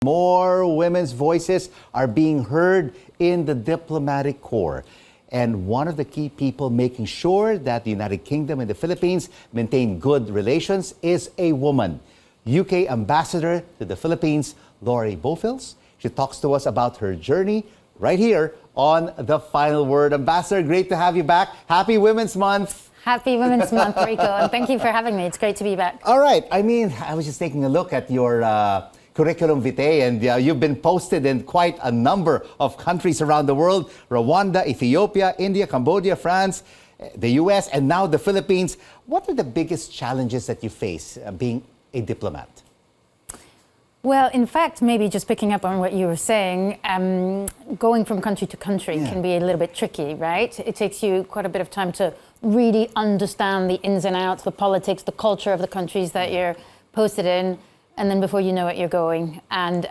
More women's voices are being heard in the diplomatic corps. And one of the key people making sure that the United Kingdom and the Philippines maintain good relations is a woman. UK Ambassador to the Philippines, Laure Beaufils. She talks to us about her journey right here on The Final Word. Ambassador, great to have you back. Happy Women's Month. Happy Women's Month, Rico, and thank you for having me. It's great to be back. All right. I was just taking a look at your curriculum vitae, and you've been posted in quite a number of countries around the world: Rwanda, Ethiopia, India, Cambodia, France, the US, and now the Philippines. What are the biggest challenges that you face being a diplomat? Well, in fact, maybe just picking up on what you were saying, going from country to country can be a little bit tricky, right? It takes you quite a bit of time to really understand the ins and outs, the politics, the culture of the countries that you're posted in. And then before you know it, you're going. And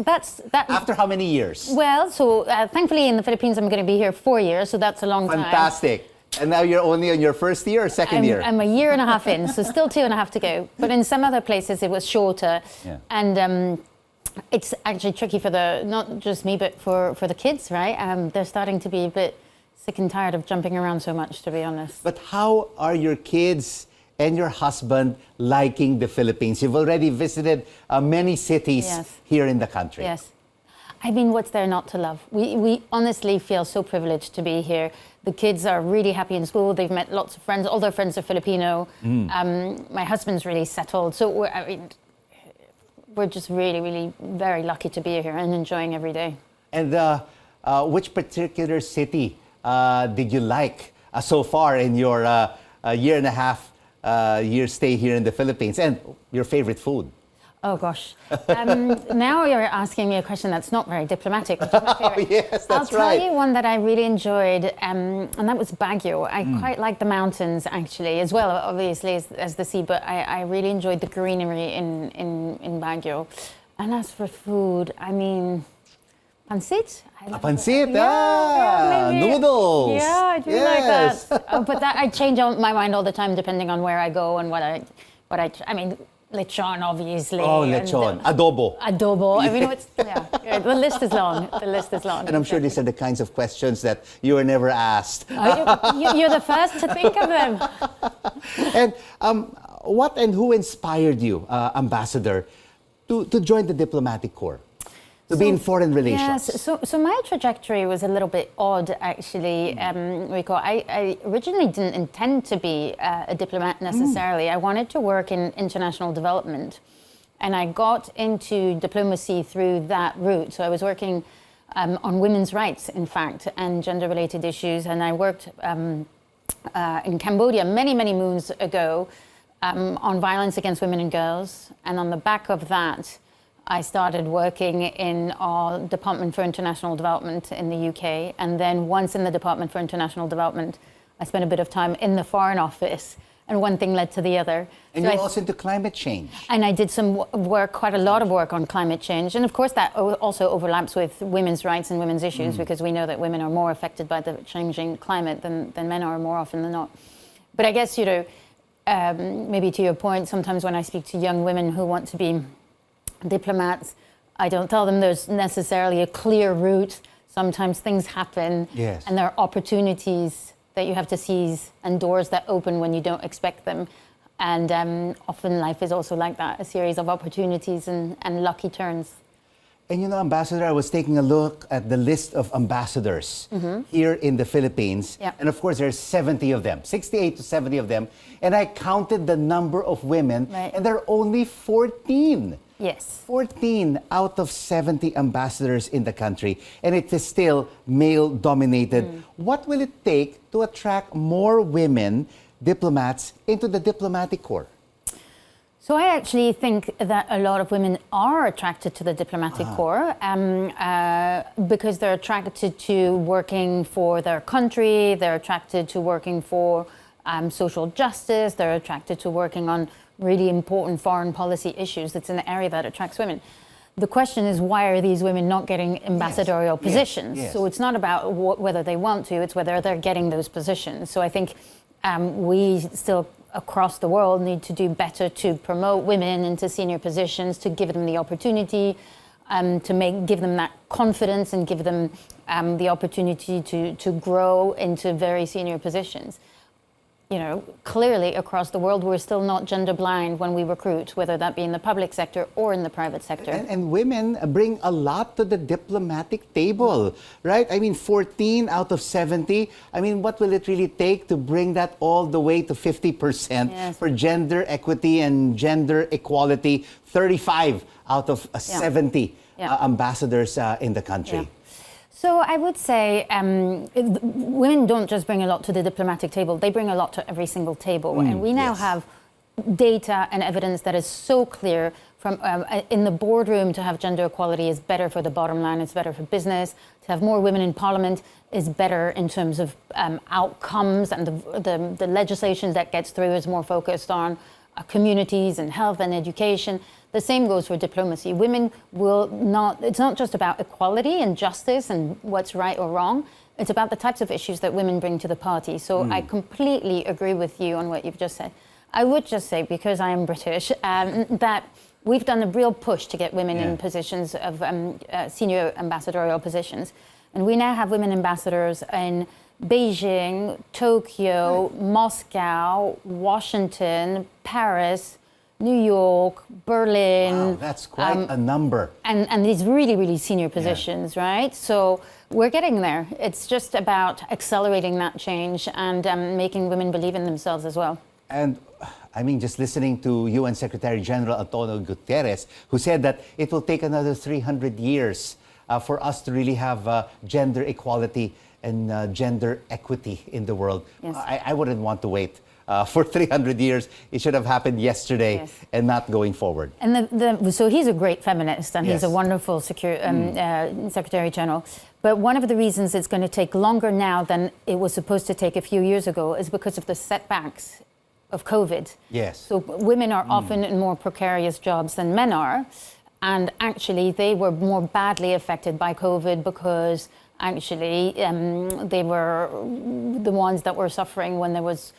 that's that. After how many years? Well, so thankfully in the Philippines, I'm going to be here 4 years, so that's a long time. Fantastic. And now you're only on your first year or second year? I'm a year and a half in, so still 2.5 to go. But in some other places, it was shorter. Yeah. And it's actually tricky for not just me, but for the kids, right? They're starting to be a bit sick and tired of jumping around so much, to be honest. But how are your kids and your husband liking the Philippines? You've already visited many cities here in the country. Yes. I mean, what's there not to love? We honestly feel so privileged to be here. The kids are really happy in school. They've met lots of friends. All their friends are Filipino. My husband's really settled. So we're just really, really very lucky to be here and enjoying every day. And which particular city did you like so far in your year and a half year stay here in the Philippines, and your favorite food? Oh gosh. Now you're asking me a question that's not very diplomatic, which is my favorite. Oh, yes, that's right. I'll tell you one that I really enjoyed, and that was Baguio. I quite like the mountains, actually, as well, obviously, as the sea, but I really enjoyed the greenery in Baguio. And as for food, I mean, pancit? Pancit, noodles. Yeah, I do like that. But I change my mind all the time depending on where I go and what I mean, lechon, obviously. Oh, lechon. Adobo. Adobo. I mean, the list is long. The list is long. And I'm sure these are the kinds of questions that you were never asked. You're the first to think of them. And what and who inspired you, Ambassador, to join the diplomatic corps? To be in foreign relations. Yes, so my trajectory was a little bit odd, actually, Rico. I originally didn't intend to be a diplomat necessarily. I wanted to work in international development, and I got into diplomacy through that route. So I was working on women's rights, in fact, and gender-related issues, and I worked in Cambodia many, many moons ago on violence against women and girls, and on the back of that, I started working in our Department for International Development in the UK. And then once in the Department for International Development, I spent a bit of time in the Foreign Office. And one thing led to the other. And you're also into climate change. And I did some work, quite a lot of work on climate change. And of course, that also overlaps with women's rights and women's issues, because we know that women are more affected by the changing climate than men are more often than not. But I guess, maybe to your point, sometimes when I speak to young women who want to be diplomats, I don't tell them there's necessarily a clear route. Sometimes things happen, and there are opportunities that you have to seize and doors that open when you don't expect them. And often life is also like that, a series of opportunities and lucky turns. And Ambassador, I was taking a look at the list of ambassadors here in the Philippines. Yeah. And of course, there's 70 of them, 68 to 70 of them. And I counted the number of women, and there are only 14. Yes. 14 out of 70 ambassadors in the country, and it is still male-dominated. What will it take to attract more women diplomats into the diplomatic corps? So I actually think that a lot of women are attracted to the diplomatic corps because they're attracted to working for their country, they're attracted to working for social justice, they're attracted to working on really important foreign policy issues. It's an area that attracts women. The question is, why are these women not getting ambassadorial positions? Yes. So it's not about whether they want to, it's whether they're getting those positions. So I think we still, across the world, need to do better to promote women into senior positions, to give them the opportunity. give them that confidence and give them the opportunity to grow into very senior positions. You know, clearly across the world, we're still not gender blind when we recruit, whether that be in the public sector or in the private sector. And women bring a lot to the diplomatic table, right? I mean, 14 out of 70. I mean, what will it really take to bring that all the way to 50% Yes. for gender equity and gender equality? 35 out of 70 ambassadors in the country. Yeah. So I would say women don't just bring a lot to the diplomatic table, they bring a lot to every single table. And we now have data and evidence that is so clear from in the boardroom. To have gender equality is better for the bottom line, it's better for business. To have more women in parliament is better in terms of outcomes, and the legislation that gets through is more focused on communities and health and education. The same goes for diplomacy. Women will not, it's not just about equality and justice and what's right or wrong. It's about the types of issues that women bring to the party. So I completely agree with you on what you've just said. I would just say, because I am British, that we've done a real push to get women in positions of senior ambassadorial positions. And we now have women ambassadors in Beijing, Tokyo, Moscow, Washington, Paris, New York, Berlin. Wow, that's quite a number. And these really, really senior positions, right? So we're getting there. It's just about accelerating that change and making women believe in themselves as well. And I mean, just listening to UN Secretary General Antonio Guterres, who said that it will take another 300 years for us to really have gender equality and gender equity in the world. Yes. I wouldn't want to wait for 300 years. It should have happened yesterday and not going forward. And so he's a great feminist and he's a wonderful Secretary General. But one of the reasons it's going to take longer now than it was supposed to take a few years ago is because of the setbacks of COVID. Yes. So women are often in more precarious jobs than men are. And actually, they were more badly affected by COVID because actually they were the ones that were suffering when there was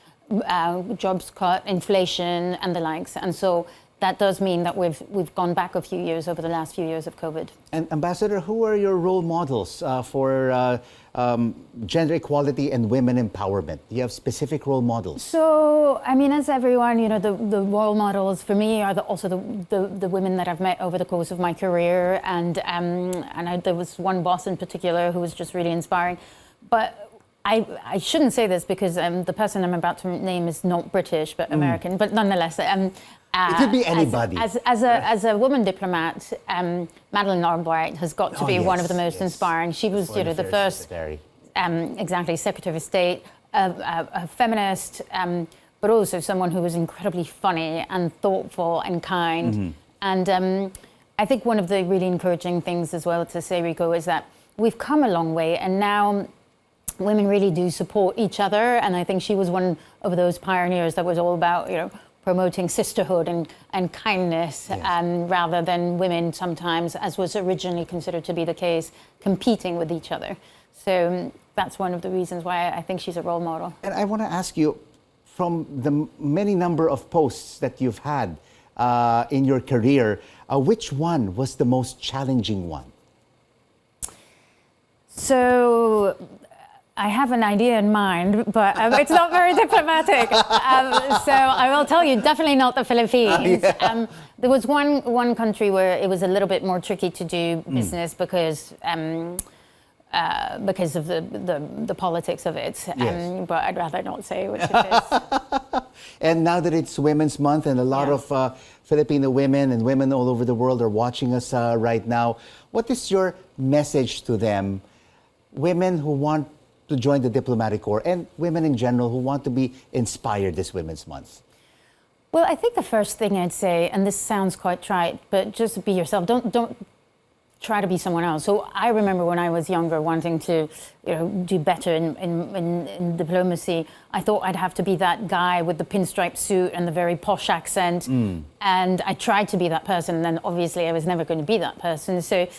jobs cut, inflation, and the likes. And so that does mean that we've gone back a few years over the last few years of COVID. And Ambassador, who are your role models for gender equality and women empowerment? Do you have specific role models? So, I mean, as everyone, you know, the role models for me are also the women that I've met over the course of my career. And there was one boss in particular who was just really inspiring. But I shouldn't say this because the person I'm about to name is not British, but American. But nonetheless, it could be anybody. As a woman diplomat, Madeleine Albright has got to be one of the most inspiring. She was, you know, the first, Secretary of State, a feminist, but also someone who was incredibly funny and thoughtful and kind. And I think one of the really encouraging things as well to say, Rico, is that we've come a long way, and now women really do support each other. And I think she was one of those pioneers that was all about, you know, promoting sisterhood and kindness, rather than women sometimes, as was originally considered to be the case, competing with each other. So that's one of the reasons why I think she's a role model. And I want to ask you, from the many number of posts that you've had in your career, which one was the most challenging one? So I have an idea in mind, but it's not very diplomatic. So I will tell you, definitely not the Philippines. There was one country where it was a little bit more tricky to do business because of the politics of it. But I'd rather not say which it is. And now that it's Women's Month and a lot of Filipino women and women all over the world are watching us right now, what is your message to them, women who want to join the diplomatic corps and women in general who want to be inspired this Women's Month? Well, I think the first thing I'd say, and this sounds quite trite, but just be yourself. Don't try to be someone else. So I remember when I was younger wanting to, you know, do better in diplomacy. I thought I'd have to be that guy with the pinstripe suit and the very posh accent. And I tried to be that person, and then obviously I was never going to be that person. So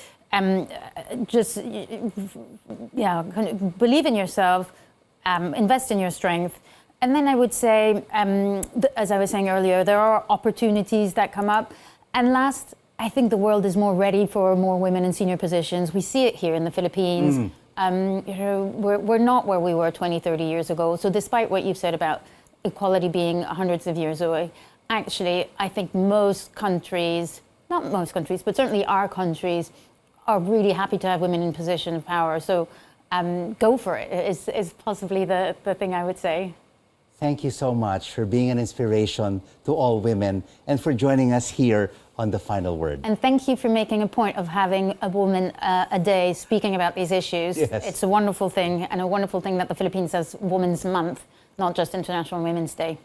just kind of believe in yourself, invest in your strength. And then I would say, as I was saying earlier, there are opportunities that come up. And last, I think the world is more ready for more women in senior positions. We see it here in the Philippines. We're not where we were 20, 30 years ago. So despite what you've said about equality being hundreds of years away, actually, I think most countries, not most countries, but certainly our countries, are really happy to have women in position of power. So go for it is possibly the thing I would say. Thank you so much for being an inspiration to all women and for joining us here on The Final Word. And thank you for making a point of having a woman a day speaking about these issues. Yes. It's a wonderful thing, and a wonderful thing that the Philippines has Women's Month, not just International Women's Day.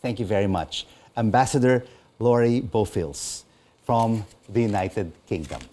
Thank you very much. Ambassador Laure Beaufils from the United Kingdom.